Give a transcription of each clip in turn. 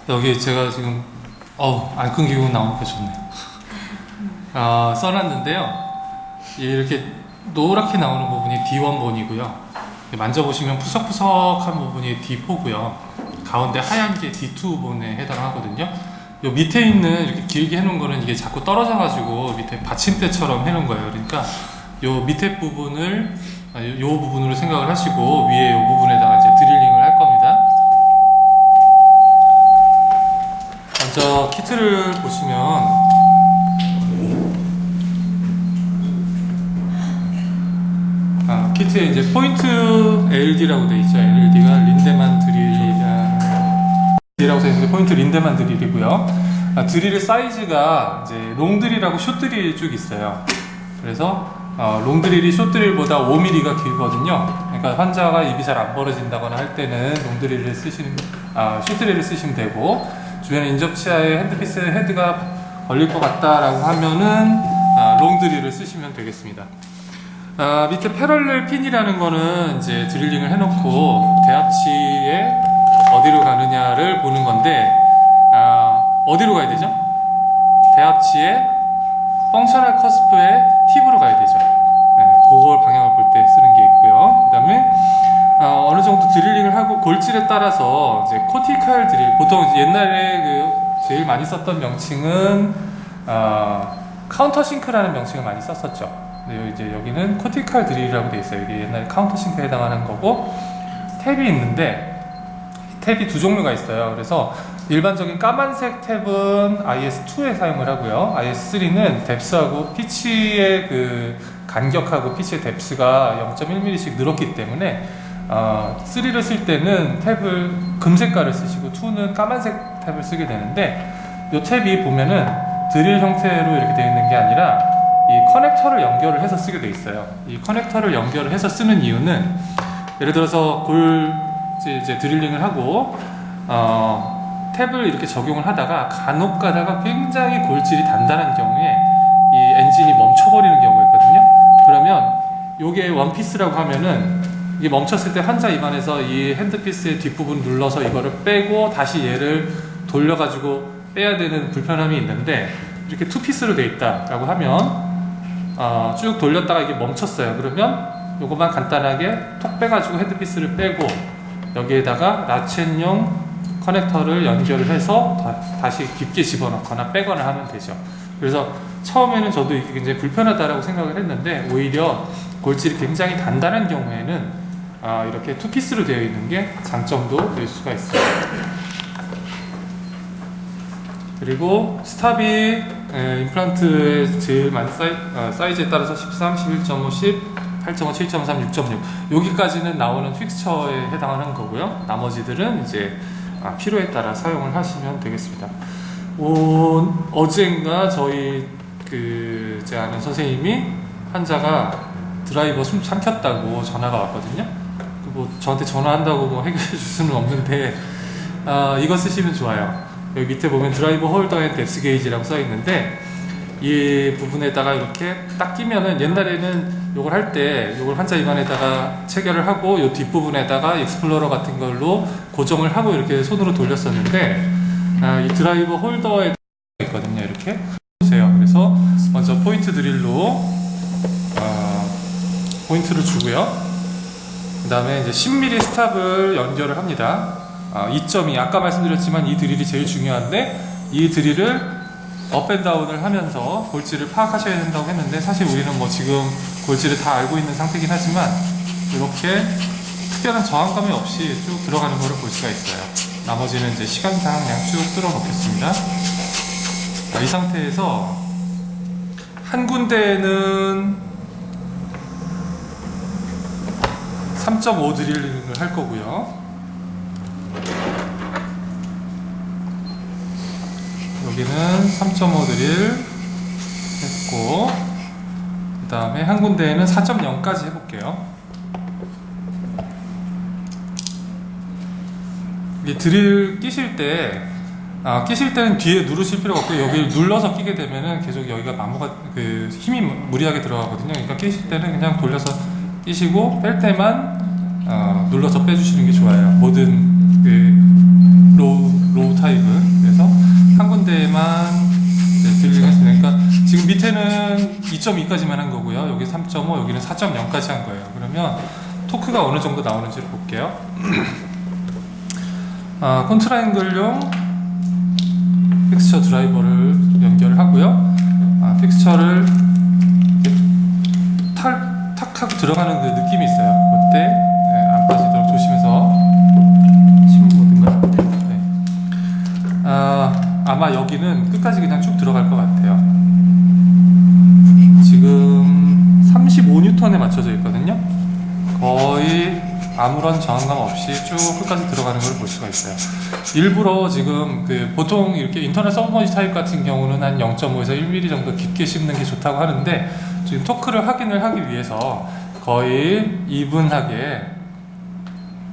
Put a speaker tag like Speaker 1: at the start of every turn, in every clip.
Speaker 1: 여기 제가 지금 안 끊기고 나오니까 좋네요. 써놨는데요. 이렇게 노랗게 나오는 부분이 D1본이고요. 만져보시면 푸석푸석한 부분이 D4고요. 가운데 하얀 게 D2본에 해당하거든요. 요 밑에 있는 이렇게 길게 해놓은 거는 이게 자꾸 떨어져가지고 밑에 받침대처럼 해놓은 거예요. 그러니까 요 밑에 부분을 요 부분으로 생각을 하시고 위에 요 부분에다가 이제 드릴링을 할 겁니다. 먼저 키트를 보시면 키트에 이제 포인트 LD라고 되어 있죠. LD가 린데만 드릴이라고 되어 있는데 포인트 린데만 드릴이고요. 드릴의 사이즈가 이제 롱 드릴하고 숏 드릴이 쭉 있어요. 그래서 롱 드릴이 숏 드릴보다 5mm가 길거든요. 그러니까 환자가 입이 잘 안 벌어진다거나 할 때는 롱 드릴을 쓰시는 숏 드릴을 쓰시면 되고, 주변에 인접치아에 핸드피스 헤드가 걸릴 것 같다라고 하면은 롱 드릴을 쓰시면 되겠습니다. 밑에 패럴렐 핀이라는 거는 이제 드릴링을 해놓고 대합치에 어디로 가느냐를 보는 건데, 어디로 가야 되죠? 대합치에 펑셔널 커스프의 팁으로 가야 되죠. 그걸 방향을 볼 때 쓰는 게 있고요. 그 다음에 어느 정도 드릴링을 하고 골질에 따라서 이제 코티칼 드릴, 보통 옛날에 제일 많이 썼던 명칭은 카운터 싱크라는 명칭을 많이 썼었죠. 근데 이제 여기는 코티칼 드릴이라고 되어 있어요. 이게 옛날에 카운터 싱크에 해당하는 거고, 탭이 있는데 탭이 두 종류가 있어요. 그래서 일반적인 까만색 탭은 IS2에 사용을 하고요. IS3는 뎁스하고 피치의 간격하고 피치의 뎁스가 0.1mm씩 늘었기 때문에 3를 쓸 때는 탭을 금색깔을 쓰시고 2는 까만색 탭을 쓰게 되는데, 이 탭이 보면은 드릴 형태로 이렇게 되어 있는 게 아니라 이 커넥터를 연결을 해서 쓰게 되어 있어요. 이 커넥터를 연결을 해서 쓰는 이유는, 예를 들어서 이제 드릴링을 하고 탭을 이렇게 적용을 하다가 간혹 가다가 굉장히 골질이 단단한 경우에 이 엔진이 멈춰버리는 경우가 있거든요. 그러면 요게 원피스라고 하면은 이게 멈췄을 때 환자 입안에서 이 핸드피스의 뒷부분 눌러서 이거를 빼고 다시 얘를 돌려가지고 빼야 되는 불편함이 있는데, 이렇게 투피스로 되어 있다라고 하면 쭉 돌렸다가 이게 멈췄어요. 그러면 요것만 간단하게 톡 빼가지고 헤드피스를 빼고 여기에다가 라쳇용 커넥터를 연결을 해서 다시 깊게 집어넣거나 빼거나 하면 되죠. 그래서 처음에는 저도 이게 굉장히 불편하다라고 생각을 했는데, 오히려 골질이 굉장히 단단한 경우에는 이렇게 투피스로 되어 있는 게 장점도 될 수가 있어요. 그리고 스탑이 임플란트의 제일 많은 사이즈에 따라서 13, 11.5, 10, 8.5, 7.3, 6.6 여기까지는 나오는 픽스처에 해당하는 거고요. 나머지들은 이제 필요에 따라 사용을 하시면 되겠습니다. 어젠가 저희 제 아는 선생님이 환자가 드라이버 숨 삼켰다고 전화가 왔거든요. 뭐 저한테 전화한다고 뭐 해결해 줄 수는 없는데 이거 쓰시면 좋아요. 여기 밑에 보면 드라이버 홀더 앤 뎁스 게이지라고 써 있는데, 이 부분에다가 이렇게 딱 끼면은, 옛날에는 요걸 할 때 요걸 환자 입안에다가 체결을 하고 요 뒷부분에다가 익스플로러 같은 걸로 고정을 하고 이렇게 손으로 돌렸었는데, 이 드라이버 홀더에 있거든요. 이렇게 보세요. 그래서 먼저 포인트 드릴로 포인트를 주고요. 그 다음에 이제 10mm 스탑을 연결을 합니다. 2.2, 아까 말씀드렸지만 이 드릴이 제일 중요한데, 이 드릴을 업앤다운을 하면서 골질을 파악하셔야 된다고 했는데, 사실 우리는 뭐 지금 골질을 다 알고 있는 상태긴 하지만 이렇게 특별한 저항감이 없이 쭉 들어가는 것을 볼 수가 있어요. 나머지는 이제 시간상 그냥 쭉 뚫어 놓겠습니다. 이 상태에서 한 군데는 3.5 드릴링을 할 거고요. 여기는 3.5 드릴 했고, 그 다음에 한 군데에는 4.0까지 해볼게요. 이 드릴 끼실 때는 뒤에 누르실 필요가 없고, 여기를 눌러서 끼게 되면은 계속 여기가 힘이 무리하게 들어가거든요. 그러니까 끼실 때는 그냥 돌려서 끼시고, 뺄 때만 눌러서 빼주시는 게 좋아요. 모든 로우 타입은. 그래서 한 군데에만 드릴링 했으니까 지금 밑에는 2.2까지만 한 거고요. 여기 3.5, 여기는 4.0까지 한 거예요. 그러면 토크가 어느 정도 나오는지를 볼게요. 콘트라앵글용 픽스처 드라이버를 연결하고요. 픽스처를 탁 하고 들어가는 그 느낌이 있어요. 그때 안 빠지도록 조심해서 심어둔가요? 네. 아마 여기는 끝까지 그냥 쭉 들어갈 것 같아요. 지금 35N에 맞춰져 있거든요. 거의 아무런 저항감 없이 쭉 끝까지 들어가는 걸 볼 수가 있어요. 일부러 지금 보통 이렇게 인터널 서브머지 타입 같은 경우는 한 0.5에서 1mm 정도 깊게 심는 게 좋다고 하는데, 지금 토크를 확인을 하기 위해서 거의 이분하게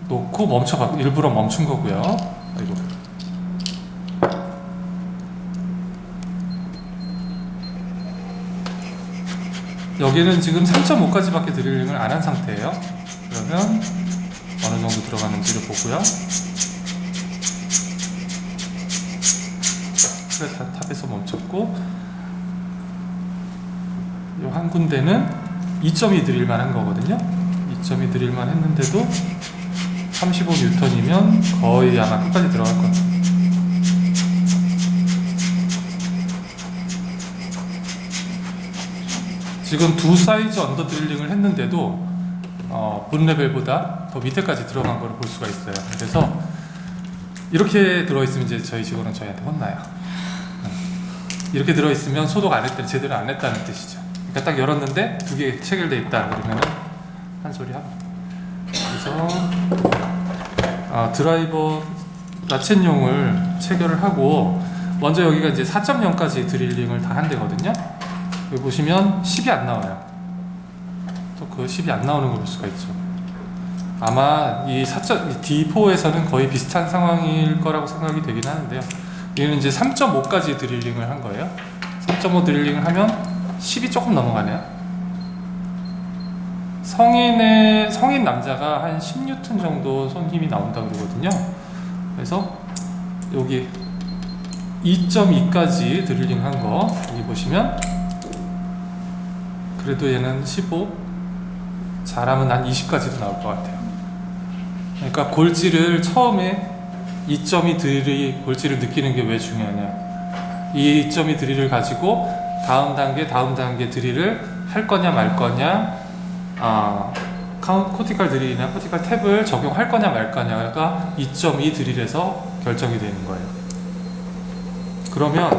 Speaker 1: 놓고 일부러 멈춘 거고요. 아이고. 여기는 지금 3.5까지밖에 드릴링을 안 한 상태예요. 그러면 어느 정도 들어가는지를 보고요. 그래, 탑에서 멈췄고, 이 한 군데는 2.2 드릴만 한 거거든요. 2.2 드릴만 했는데도 35N이면 거의 아마 끝까지 들어갈 것 같아요. 지금 두 사이즈 언더 드릴링을 했는데도 본 레벨보다 더 밑에까지 들어간 걸 볼 수가 있어요. 그래서 이렇게 들어있으면 이제 저희 직원은 저희한테 혼나요. 이렇게 들어있으면 소독 안 했다, 제대로 안 했다는 뜻이죠. 그러니까 딱 열었는데 두 개 체결돼 있다 그러면은 한 소리 합니다. 그래서 드라이버 라쳇용을 체결을 하고, 먼저 여기가 이제 4.0까지 드릴링을 다 한대거든요. 여기 보시면 10이 안 나와요. 또 그 10이 안 나오는 걸 볼 수가 있죠. 아마 이 D4에서는 거의 비슷한 상황일 거라고 생각이 되긴 하는데요. 얘는 이제 3.5까지 드릴링을 한 거예요. 3.5 드릴링을 하면 10이 조금 넘어가네요. 성인 남자가 한 10N 정도 손 힘이 나온다고 그러거든요. 그래서 여기 2.2까지 드릴링 한 거 여기 보시면, 그래도 얘는 15, 잘하면 한 20까지도 나올 것 같아요. 그러니까 골질을 처음에 2.2 드릴이 골질을 느끼는 게 왜 중요하냐, 이 2.2 드릴을 가지고 다음 단계 드릴을 할 거냐 말 거냐, 코티칼 드릴이나 코티칼 탭을 적용할 거냐 말 거냐가 2.2 드릴에서 결정이 되는 거예요. 그러면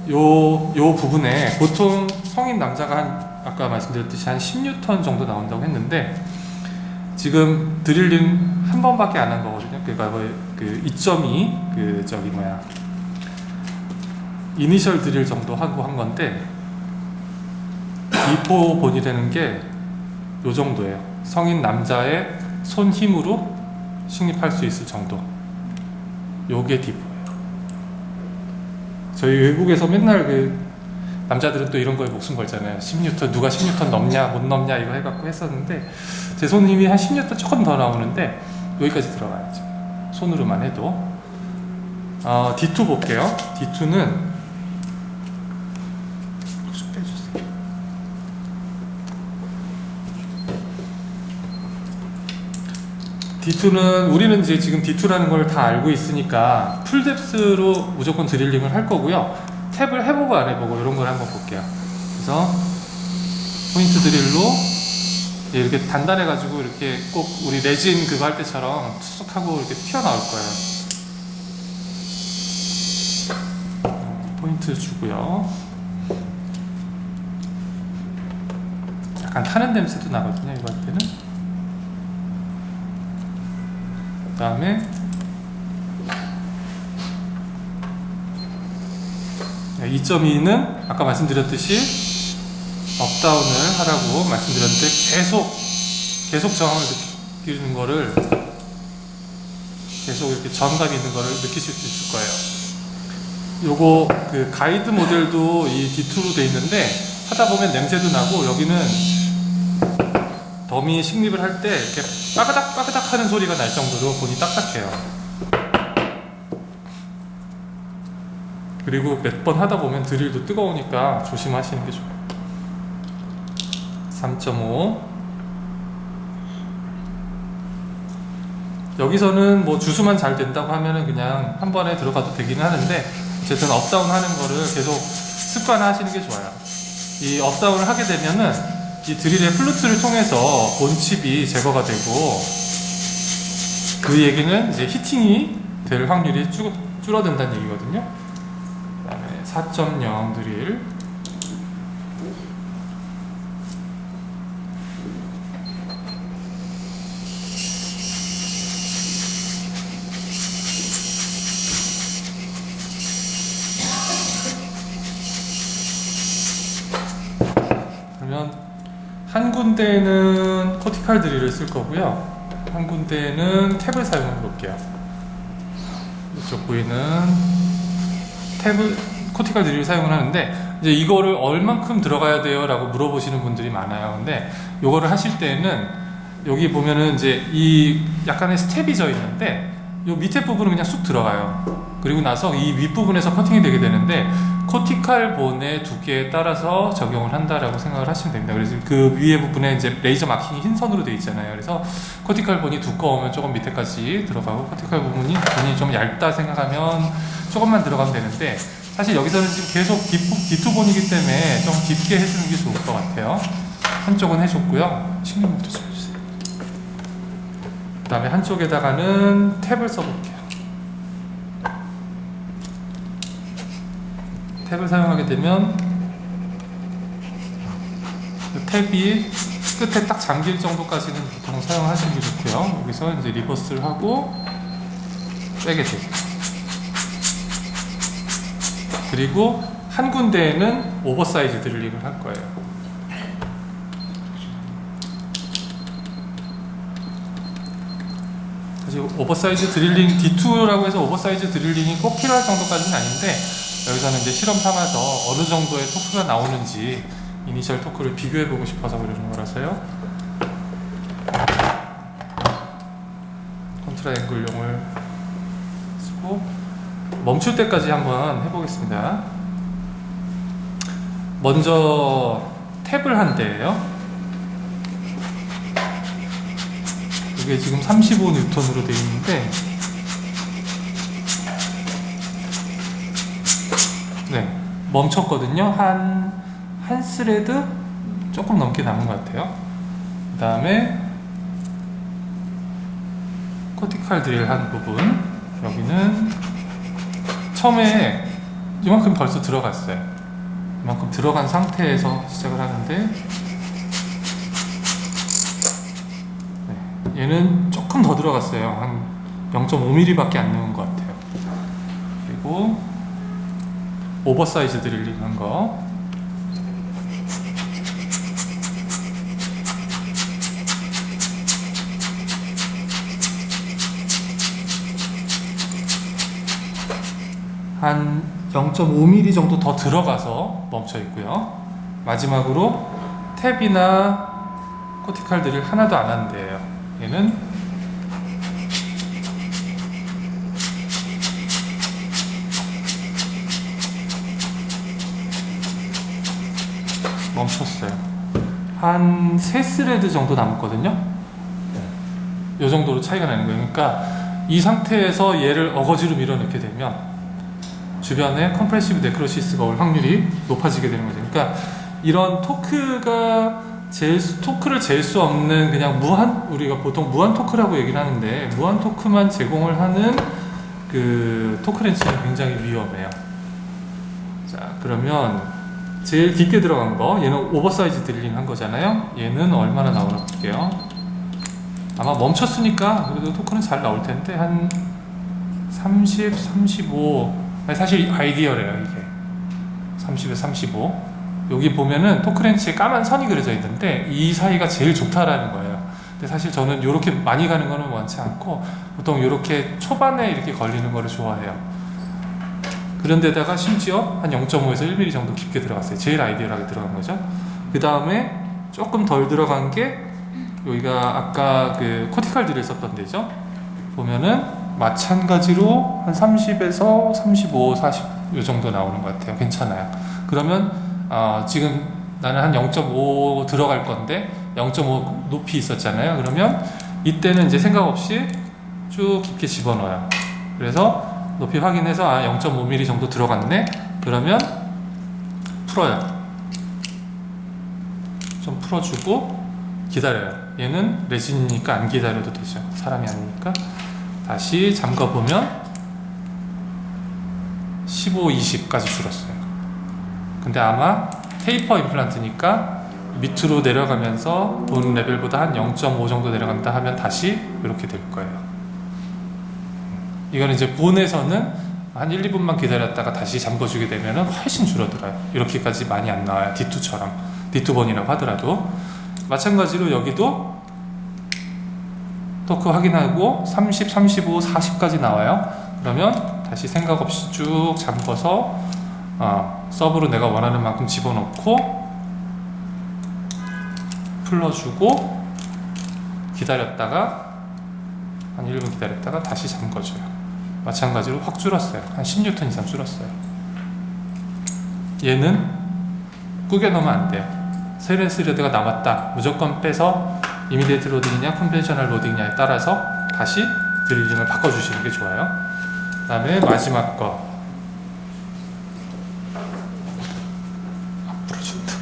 Speaker 1: 요 부분에 보통 성인 남자가 아까 말씀드렸듯이 한 10N 정도 나온다고 했는데, 지금 드릴링 한 번밖에 안 한 거거든요. 그러니까 그 2.2 이니셜 드릴 정도 하고 한 건데, D4 본이 되는 게 요 정도예요. 성인 남자의 손 힘으로 식립할 수 있을 정도. 요게 D4예요. 저희 외국에서 맨날 남자들은 또 이런 거에 목숨 걸잖아요. 10N, 누가 10N 넘냐 못 넘냐 이거 해갖고 했었는데, 제 손 힘이 한 10N 조금 더 나오는데 여기까지 들어가야죠. 손으로만 해도. D2 볼게요. D2는 D2는 우리는 이제 지금 D2라는 걸 다 알고 있으니까 풀뎁스로 무조건 드릴링을 할 거고요. 탭을 해보고 안 해보고 이런 걸 한번 볼게요. 그래서 포인트 드릴로 이렇게 단단해가지고 이렇게 꼭 우리 레진 그거 할 때처럼 툭툭하고 이렇게 튀어나올 거예요. 포인트 주고요. 약간 타는 냄새도 나거든요, 이거 할 때는. 그 다음에 2.2는 아까 말씀드렸듯이 업다운을 하라고 말씀드렸는데, 계속 저항을 느끼는 거를, 계속 이렇게 저항감이 있는 거를 느끼실 수 있을 거예요. 요거 그 가이드 모델도 이 D2로 돼 있는데 하다 보면 냄새도 나고, 여기는 더미 식립을 할 때 이렇게 빠그닥 하는 소리가 날 정도로 본이 딱딱해요. 그리고 몇 번 하다 보면 드릴도 뜨거우니까 조심하시는 게 좋아요. 3.5. 여기서는 뭐 주수만 잘 된다고 하면은 그냥 한 번에 들어가도 되기는 하는데, 어쨌든 업다운 하는 거를 계속 습관화하시는 게 좋아요. 이 업다운을 하게 되면은 이 드릴의 플루트를 통해서 본칩이 제거가 되고, 그 얘기는 이제 히팅이 될 확률이 줄어든다는 얘기거든요. 그 다음에 4.0 드릴. 그러면 한 군데는 코티칼 드릴을 쓸 거고요, 한 군데는 탭을 사용해 볼게요. 이쪽 부위는 탭을, 코티칼 드릴을 사용을 하는데, 이제 이거를 얼만큼 들어가야 돼요? 라고 물어보시는 분들이 많아요. 근데 이거를 하실 때는 여기 보면은 이제 이 약간의 스텝이 져 있는데, 이 밑에 부분은 그냥 쑥 들어가요. 그리고 나서 이 윗부분에서 커팅이 되게 되는데, 코티칼 본의 두께에 따라서 적용을 한다라고 생각을 하시면 됩니다. 그래서 그 위에 부분에 이제 레이저 마킹이 흰 선으로 되어 있잖아요. 그래서 코티칼 본이 두꺼우면 조금 밑에까지 들어가고, 코티칼 본이 좀 얇다 생각하면 조금만 들어가면 되는데, 사실 여기서는 지금 계속 D2 본이기 때문에 좀 깊게 해주는 게 좋을 것 같아요. 한쪽은 해줬고요. 식용유부터 써주세요. 그 다음에 한쪽에다가는 탭을 써볼게요. 탭을 사용하게 되면 탭이 끝에 딱 잠길 정도까지는 보통 사용하시는 게 좋고요. 여기서 이제 리버스를 하고 빼게 되고, 그리고 한 군데에는 오버사이즈 드릴링을 할 거예요. 사실 오버사이즈 드릴링, D2라고 해서 오버사이즈 드릴링이 꼭 필요할 정도까지는 아닌데, 여기서는 이제 실험 삼아서 어느 정도의 토크가 나오는지 이니셜 토크를 비교해 보고 싶어서 그러는 거라서요. 컨트라 앵글용을 쓰고 멈출 때까지 한번 해보겠습니다. 먼저 탭을 한 대예요. 이게 지금 35N으로 되어 있는데, 네, 멈췄거든요. 한 스레드 조금 넘게 남은 것 같아요. 그 다음에 코티칼 드릴 한 부분, 여기는 처음에 이만큼 벌써 들어갔어요. 이만큼 들어간 상태에서 시작을 하는데, 네, 얘는 조금 더 들어갔어요. 한 0.5mm 밖에 안 넣은 것 같아요. 그리고 오버사이즈 드릴링 한 거, 한 0.5mm 정도 더 들어가서 멈춰 있고요. 마지막으로 탭이나 코티칼 드릴 하나도 안 한 데예요. 얘는 멈췄어요. 한 3스레드 정도 남았거든요. 이 정도로 차이가 나는 거예요. 그러니까 이 상태에서 얘를 어거지로 밀어넣게 되면 주변에 컴프레시브 네크로시스가 올 확률이 높아지게 되는 거죠. 그러니까 이런 토크를 잴 수 없는 그냥 우리가 보통 무한 토크라고 얘기를 하는데, 무한 토크만 제공을 하는 그 토크렌치는 굉장히 위험해요. 자, 그러면 제일 깊게 들어간 거, 얘는 오버사이즈 드릴링 한 거잖아요. 얘는 얼마나 나오나 볼게요. 아마 멈췄으니까 그래도 토크는 잘 나올 텐데, 한 30, 35, 사실 아이디어래요 이게. 30에 35. 여기 보면은 토크렌치에 까만 선이 그려져 있는데, 이 사이가 제일 좋다라는 거예요. 근데 사실 저는 이렇게 많이 가는 거는 원치 않고, 보통 이렇게 초반에 이렇게 걸리는 거를 좋아해요. 그런데다가 심지어 한 0.5에서 1mm 정도 깊게 들어갔어요. 제일 아이디어하게 들어간 거죠. 그 다음에 조금 덜 들어간 게 여기가 아까 그 코티칼 드릴 썼던 데죠. 보면은 마찬가지로 한 30에서 35, 40 이 정도 나오는 것 같아요. 괜찮아요. 그러면 지금 나는 한 0.5 들어갈 건데 0.5 높이 있었잖아요. 그러면 이때는 이제 생각 없이 쭉 깊게 집어넣어요. 그래서 높이 확인해서 0.5mm 정도 들어갔네. 그러면 풀어요. 좀 풀어주고 기다려요. 얘는 레진이니까 안 기다려도 되죠. 사람이 아니니까. 다시 잠가보면 15, 20까지 줄었어요. 근데 아마 테이퍼 임플란트니까 밑으로 내려가면서 본 레벨보다 한 0.5 정도 내려간다 하면 다시 이렇게 될 거예요. 이거는 이제 본에서는 한 1, 2분만 기다렸다가 다시 잠궈주게 되면 훨씬 줄어들어요. 이렇게까지 많이 안 나와요. D2처럼. D2본이라고 하더라도. 마찬가지로 여기도 토크 확인하고 30, 35, 40까지 나와요. 그러면 다시 생각 없이 쭉 잠궈서 서브로 내가 원하는 만큼 집어넣고 풀러주고 기다렸다가 한 1분 기다렸다가 다시 잠궈줘요. 마찬가지로 확 줄었어요. 한 10N 이상 줄었어요. 얘는 꾸겨 넣으면 안 돼요. 세렌스 레드가 남았다. 무조건 빼서 이미디에이트 로딩이냐 컨벤셔널 로딩이냐에 따라서 다시 드릴링을 바꿔주시는 게 좋아요. 그 다음에 마지막 거 부러진다.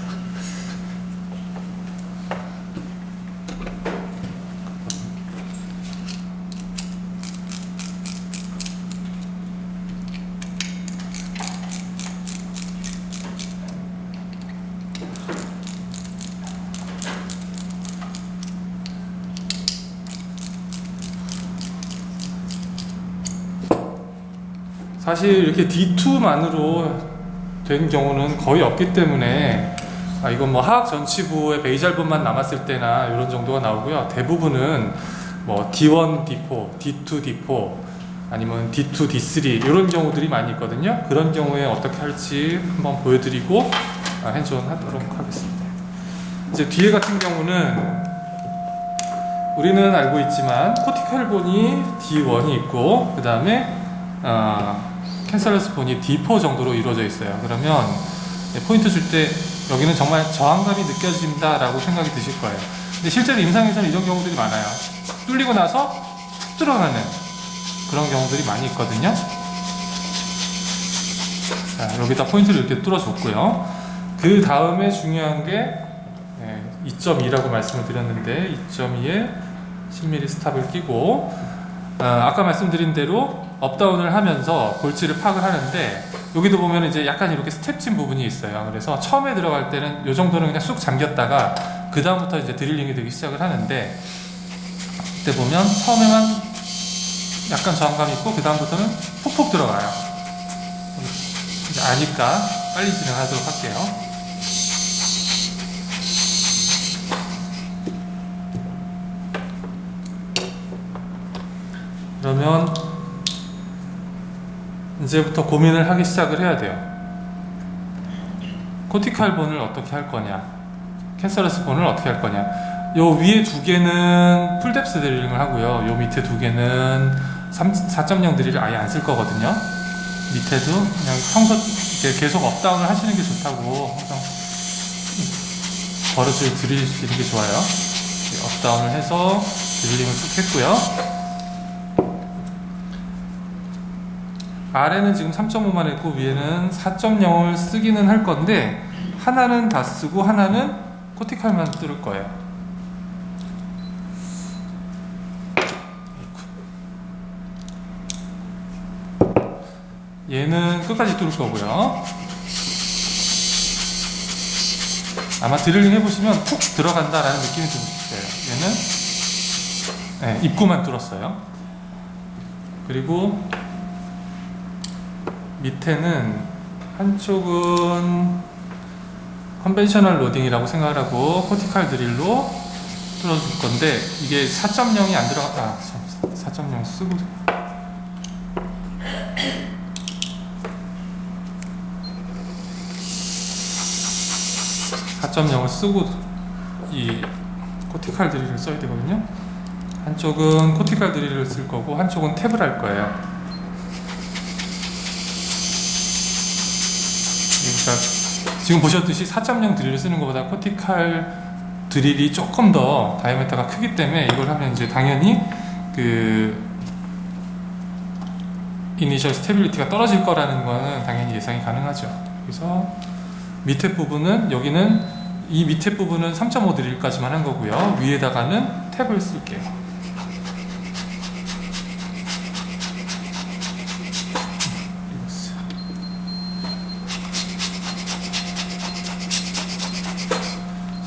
Speaker 1: 사실 이렇게 D2만으로 된 경우는 거의 없기 때문에 이건 뭐 화학 전치부의 베이잘분만 남았을 때나 이런 정도가 나오고요. 대부분은 뭐 D1, D4, D2, D4 아니면 D2, D3 이런 경우들이 많이 있거든요. 그런 경우에 어떻게 할지 한번 보여드리고 핸즈온 하도록 하겠습니다. 이제 뒤에 같은 경우는 우리는 알고 있지만 코티칼본이 D1이 있고 그 다음에 캔서러스 본이 D4 정도로 이루어져 있어요. 그러면 포인트 줄 때 여기는 정말 저항감이 느껴진다 라고 생각이 드실 거예요. 근데 실제로 임상에서는 이런 경우들이 많아요. 뚫리고 나서 툭 들어가는 그런 경우들이 많이 있거든요. 자, 여기다 포인트를 이렇게 뚫어줬고요. 그 다음에 중요한 게 2.2라고 말씀을 드렸는데 2.2에 10mm 스탑을 끼고 아까 말씀드린 대로 업다운을 하면서 볼지를 파악을 하는데 여기도 보면 이제 약간 이렇게 스텝진 부분이 있어요. 그래서 처음에 들어갈 때는 이 정도는 그냥 쑥 잠겼다가 그 다음부터 이제 드릴링이 되기 시작을 하는데 그때 보면 처음에만 약간 저항감이 있고 그 다음부터는 푹푹 들어가요. 이제 아니까 빨리 진행하도록 할게요. 그러면 이제부터 고민을 하기 시작을 해야 돼요. 코티칼본을 어떻게 할 거냐, 캔서러스 본을 어떻게 할 거냐. 요 위에 두 개는 풀뎁스 드릴링을 하고요. 요 밑에 두 개는 4.0 드릴을 아예 안 쓸 거거든요. 밑에도 그냥 평소 이렇게 계속 업다운을 하시는 게 좋다고 항상 버릇을 들이시는 게 좋아요. 업다운을 해서 드릴링을 쭉 했고요. 아래는 지금 3.5만 했고 위에는 4.0을 쓰기는 할 건데 하나는 다 쓰고 하나는 코티칼만 뚫을 거예요. 얘는 끝까지 뚫을 거고요. 아마 드릴링 해보시면 푹 들어간다라는 느낌이 좀 있어요. 얘는 입구만 뚫었어요. 그리고 밑에는 한쪽은 컨벤셔널 로딩이라고 생각을 하고 코티칼 드릴로 뚫어줄 건데 이게 4.0이 안 들어가. 4.0 쓰고 4.0을 쓰고 이 코티칼 드릴을 써야 되거든요. 한쪽은 코티칼 드릴을 쓸 거고 한쪽은 탭을 할 거예요. 그러니까 지금 보셨듯이 4.0 드릴을 쓰는 것보다 코티칼 드릴이 조금 더 다이아미터가 크기 때문에 이걸 하면 이제 당연히 그 이니셜 스테빌리티가 떨어질 거라는 거는 당연히 예상이 가능하죠. 그래서 밑에 부분은 여기는 이 밑에 부분은 3.5 드릴까지만 한 거고요. 위에다가는 탭을 쓸게요.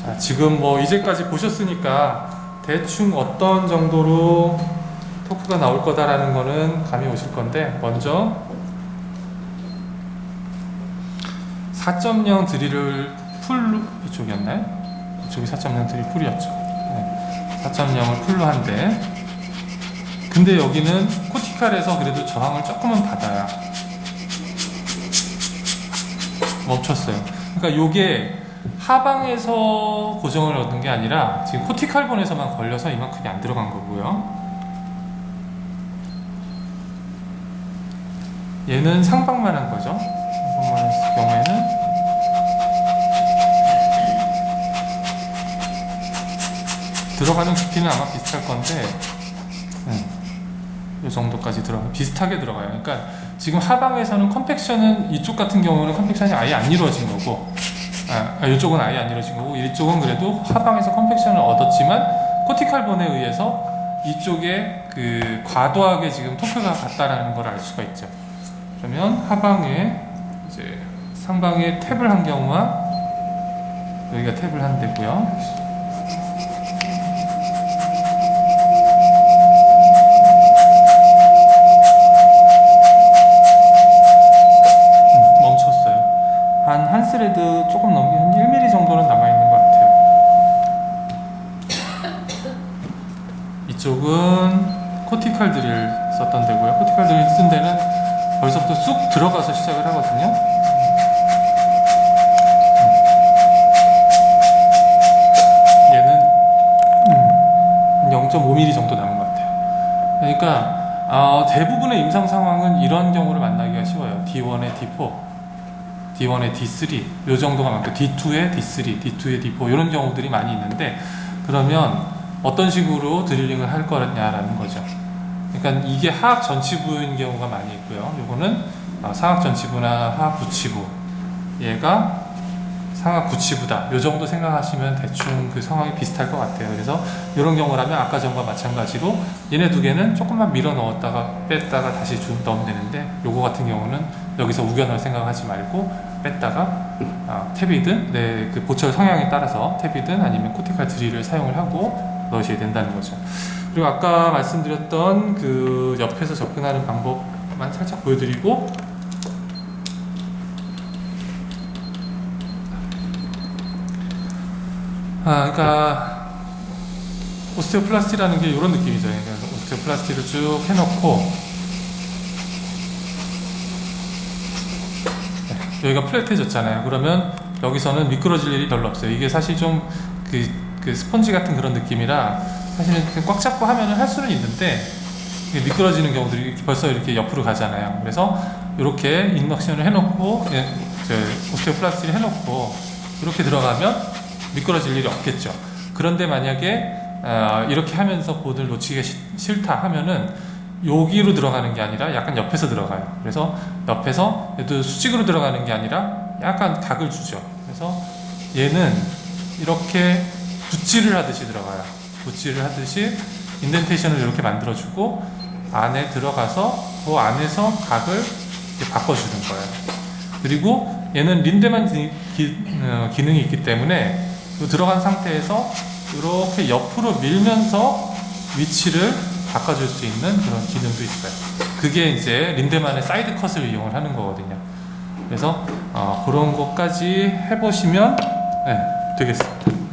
Speaker 1: 자, 지금 뭐 이제까지 보셨으니까 대충 어떤 정도로 토크가 나올 거다라는 거는 감이 오실 건데, 먼저 4.0 드릴을 풀로, 이쪽이었나요? 이쪽이 4.0 드릴 풀이었죠. 네. 4.0을 풀로 한대. 근데 여기는 코티칼에서 그래도 저항을 조금은 받아요. 멈췄어요. 그러니까 요게 하방에서 고정을 얻은 게 아니라 지금 코티칼본에서만 걸려서 이만큼이 안 들어간 거고요. 얘는 상방만 한 거죠. 상방만 했을 경우에는 들어가는 깊이는 아마 비슷할 건데, 이 정도까지 비슷하게 들어가요. 그러니까 지금 하방에서는 컴팩션은, 이쪽 같은 경우는 컴팩션이 아예 안 이루어진 거고, 이쪽은 아예 안 이루어진 거고, 이쪽은 그래도 하방에서 컴팩션을 얻었지만 코티칼본에 의해서 이쪽에 그 과도하게 지금 토크가 갔다라는 걸 알 수가 있죠. 그러면 하방에 이제 상방에 탭을 한 경우와 여기가 탭을 한 데고요. 멈췄어요. 한 스레드 조금 넘게 한 1mm 정도는 남아있는 것 같아요. 이쪽은 코티칼 드릴 썼던 데고요. 코티칼 드릴 쓴 데는 벌써부터 쑥 들어가서 시작을 하거든요. 얘는 0.5mm 정도 남은 것 같아요. 그러니까 대부분의 임상 상황은 이런 경우를 만나기가 쉬워요. D1에 D4, D1에 D3 이 정도가 많고, D2에 D3, D2에 D4 이런 경우들이 많이 있는데, 그러면 어떤 식으로 드릴링을 할 거냐라는 거죠. 그러니까 이게 하악 전치부인 경우가 많이 있고요. 요거는 상악 전치부나 하악 구치부, 얘가 상악 구치부다. 요 정도 생각하시면 대충 그 상황이 비슷할 것 같아요. 그래서 이런 경우라면 아까 전과 마찬가지로 얘네 두 개는 조금만 밀어 넣었다가 뺐다가 다시 넣으면 되는데, 요거 같은 경우는 여기서 우겨넣을 생각하지 말고 뺐다가 탭이든 그 보철 성향에 따라서 탭이든 아니면 코티칼 드릴을 사용을 하고 넣으셔야 된다는 거죠. 그리고 아까 말씀드렸던 그 옆에서 접근하는 방법만 살짝 보여드리고, 그러니까 오스테오플라스티라는 게 이런 느낌이죠. 그러니까 오스테오플라스티를 쭉 해놓고, 여기가 플랫해졌잖아요. 그러면 여기서는 미끄러질 일이 별로 없어요. 이게 사실 좀 그 스펀지 같은 그런 느낌이라 사실은 꽉 잡고 하면은 할 수는 있는데, 미끄러지는 경우들이 벌써 이렇게 옆으로 가잖아요. 그래서 이렇게 인덕션을 해놓고, 오스테오플라스티를 해놓고 이렇게 들어가면 미끄러질 일이 없겠죠. 그런데 만약에 이렇게 하면서 본을 놓치기가 싫다 하면은 여기로 들어가는 게 아니라 약간 옆에서 들어가요. 그래서 옆에서 얘도 수직으로 들어가는 게 아니라 약간 각을 주죠. 그래서 얘는 이렇게 붓질을 하듯이 들어가요. 붓질을 하듯이 인덴테이션을 이렇게 만들어주고, 안에 들어가서 그 안에서 각을 이렇게 바꿔주는 거예요. 그리고 얘는 린데만 기능이 있기 때문에 들어간 상태에서 이렇게 옆으로 밀면서 위치를 바꿔줄 수 있는 그런 기능도 있어요. 그게 이제 린데만의 사이드 컷을 이용을 하는 거거든요. 그래서 그런 것까지 해보시면 되겠습니다.